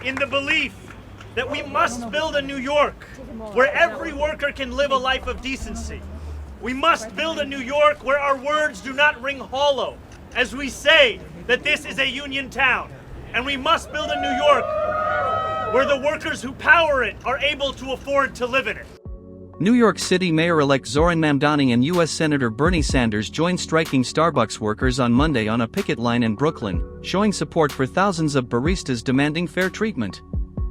in the belief that we must build a New York where every worker can live a life of decency. We must build a New York where our words do not ring hollow as we say that this is a union town. And we must build a New York where the workers who power it are able to afford to live in it. New York City Mayor-elect Zohran Mamdani and U.S. Senator Bernie Sanders joined striking Starbucks workers on Monday on a picket line in Brooklyn, showing support for thousands of baristas demanding fair treatment.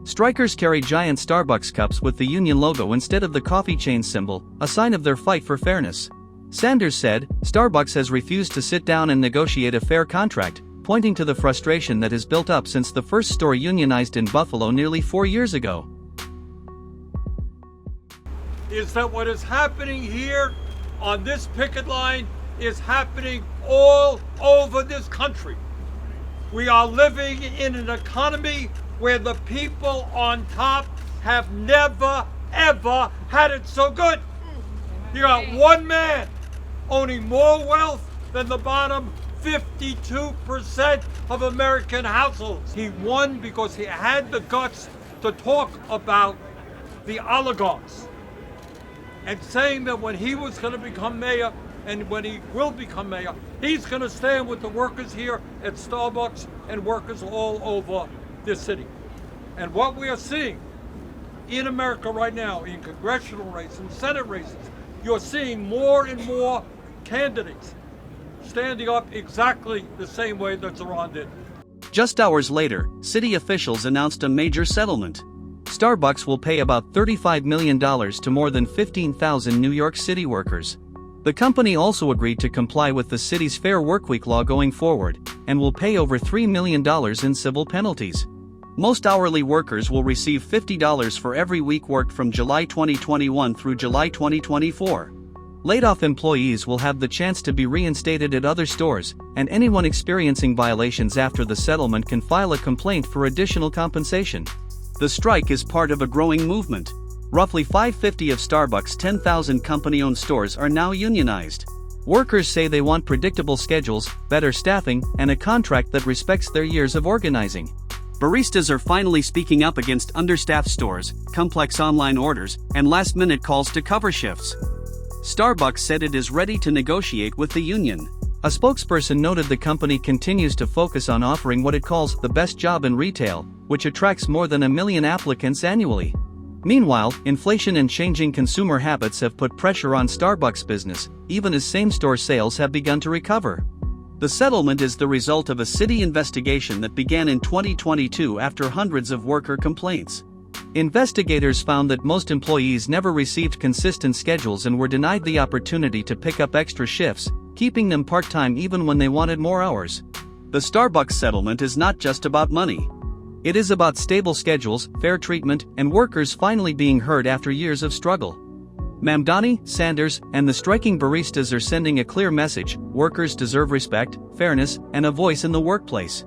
Strikers carry giant Starbucks cups with the union logo instead of the coffee chain symbol, a sign of their fight for fairness. Sanders said, Starbucks has refused to sit down and negotiate a fair contract, pointing to the frustration that has built up since the first store unionized in Buffalo nearly 4 years ago. Is that what is happening here on this picket line is happening all over this country. We are living in an economy where the people on top have never, ever had it so good. You got one man owning more wealth than the bottom 52% of American households. He won because he had the guts to talk about the oligarchs and saying that when he was going to become mayor and when he will become mayor, he's going to stand with the workers here at Starbucks and workers all over this city. And what we are seeing in America right now, in congressional races and Senate races, you're seeing more and more candidates standing up exactly the same way that Zohran did. Just hours later, city officials announced a major settlement. Starbucks will pay about $35 million to more than 15,000 New York City workers. The company also agreed to comply with the city's Fair Workweek law going forward, and will pay over $3 million in civil penalties. Most hourly workers will receive $50 for every week worked from July 2021 through July 2024. Laid-off employees will have the chance to be reinstated at other stores, and anyone experiencing violations after the settlement can file a complaint for additional compensation. The strike is part of a growing movement. Roughly 550 of Starbucks' 10,000 company-owned stores are now unionized. Workers say they want predictable schedules, better staffing, and a contract that respects their years of organizing. Baristas are finally speaking up against understaffed stores, complex online orders, and last-minute calls to cover shifts. Starbucks said it is ready to negotiate with the union. A spokesperson noted the company continues to focus on offering what it calls the best job in retail, which attracts more than 1 million applicants annually. Meanwhile, inflation and changing consumer habits have put pressure on Starbucks business, even as same-store sales have begun to recover. The settlement is the result of a city investigation that began in 2022 after hundreds of worker complaints. Investigators found that most employees never received consistent schedules and were denied the opportunity to pick up extra shifts, keeping them part-time even when they wanted more hours. The Starbucks settlement is not just about money. It is about stable schedules, fair treatment, and workers finally being heard after years of struggle. Mamdani, Sanders, and the striking baristas are sending a clear message: workers deserve respect, fairness, and a voice in the workplace.